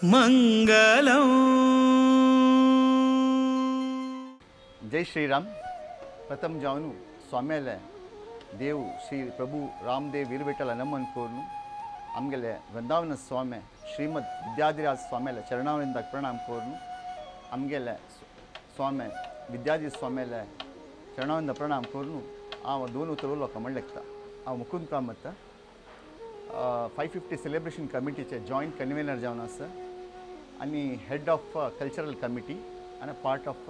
मंगलम. जय श्रीराम. प्रथम जावनु स्वाम्याला देव श्री प्रभु रामदेव वीरविठल नमन कोरनु आमगेले वृंदावन स्वामी श्रीमद विद्याधिराज स्वाम्याला चरणाविंद प्रणाम कोरनु आमगेले स्वामी विद्याधि स्वाम्याला चरणाविंद प्रणाम कोरनु आ दोन उतरलो कमळलेक्ता आ मुकुंद कामत 550 सेलिब्रेशन कमिटीचे जॉइंट कन्व्हेनर जावन आसा आणि हेड ऑफ कल्चरल कमिटी आणि पार्ट ऑफ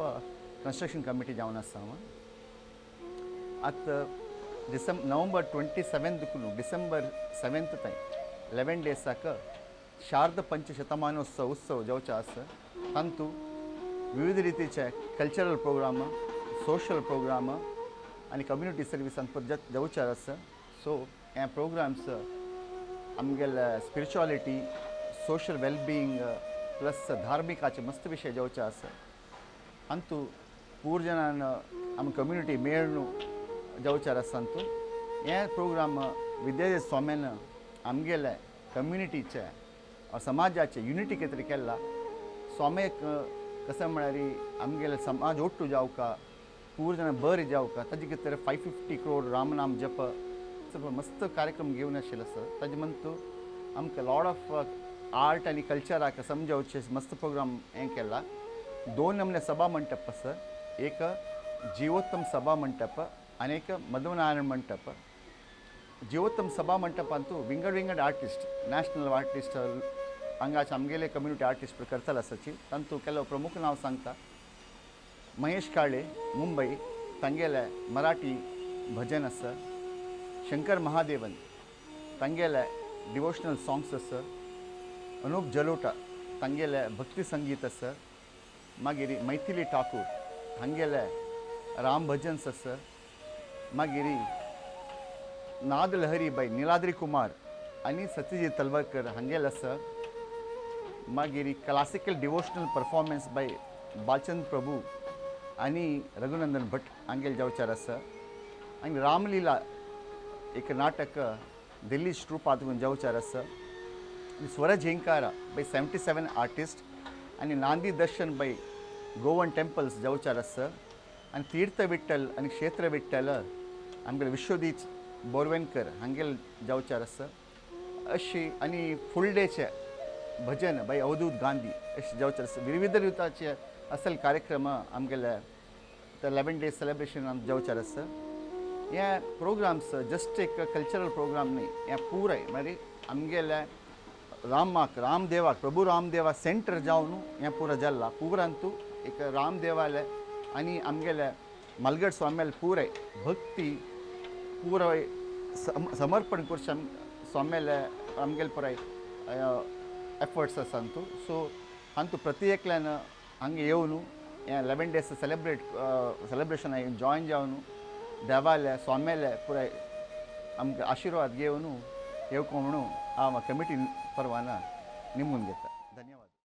कंस्ट्रक्शन कमिटी जावन आसा हांव. आतां नवंबर 27 दुखून डिसेंबर 7 ताईं 11 डेसाक शारदपंचशतमानोत्सव उत्सव जावचे आसा. तातूंत विविध रितीचे कल्चरल प्रोग्राम, सोशल प्रोग्राम आणि कम्युनिटी सर्विसांत जावचे आसा. सो हे प्रोग्राम्स आमगेले स्पिरिच्युअलिटी, सोशल वेलबीइंग प्लस धार्मिकाचे मस्त विषय जावचे आसा. अंतू पूर जनान आम कम्युनिटी मेळून जावचे आसा. अंतू हे प्रोग्राम विद्याधि स्वाम्यान आमगेले कम्युनिटीचे समाजाचे युनिटी कितें केला. स्वाम्याक कशें म्हळ्यार आमगेले समाज ओट्टू जावका, पूर जाणां बरे जावका ताजे खातीर 550 crore रामनाम जप मस्त कार्यक्रम घेवन आशिल्लो आसा. ताजे म्हणतो आमकां लॉट ऑफ आर्ट आनी कल्चराक समजावचे मस्त प्रोग्राम हें केला. 2 नमूने सभा मंडप आसा. एक जीवोत्तम सभा मंडप आनी एक मधवनारायण मंडप. जीवोत्तम सभा मंडपांतू विंगड आर्टिस्ट, नॅशनल आर्टिस्ट हांगाचे आमगेले कम्युनिटी आर्टिस्ट करतले आसाची. तातूंत केलो प्रमुख नांव सांगता महेश काळे मुंबई, तांगेले मराठी भजन आसा. शंकर महादेवन तांगेले डिवोशनल सॉंग्स आसा. अनूप जलोटा तांगेले भक्ती संगीत आसा. मागीर मैथिली ठाकूर हांगेले राम भजन्स आसा. मागीर नाद लहरी बाई निलाद्री कुमार आनी सत्यजीत तलवरकर हांगेले आसा. मागीर classical devotional performance by Balchand Prabhu आनी रघुनंदन भट हांगेले जावचार आसा. आनी रामलीला एक नाटक दिल्ली ट्रूपात जावचार आसा. स्वर झेंकारा बाय 77 आर्टिस्ट आनी नांदी दर्शन बाय गोवन टेम्पल्स जावचार आसा. आनी तीर्थ विठ्ठल आनी क्षेत्र विठ्ठल आमगेले विश्वदीत बोरवेनकर हांगेले जावचार आसा. अशी आनी फूल डेचे भजन बाय अवधूत गांधी अशें जावचार आसा. विविध रिताचे असल कार्यक्रम आमगेले 11 days सेलिब्रेशन जावचार आसा. हे प्रोग्राम्स जस्ट एक कल्चरल प्रोग्राम न्ही, हे पुराय म्हळ्यार आमगेले रामदेवाक प्रभू रामदेवा सेंटर जावन हें पुरो जाल्ला. पुरांतू एक रामदेवाले आनी आमगेले मलगड स्वाम्याल पुराय भक्ती पुराय समर्पण करचे स्वाम्याले आमगेले पुराय एफर्ट्स आसा. सो हांतू प्रति एकल्यान हांगा येवन हें 11 days सेलिब्रेशन जॉयन जावन देवाले स्वाम्याले पुराय आमकां आशिर्वाद घेवन येवको म्हणून हांव कमिटी परवाना निमून घेता.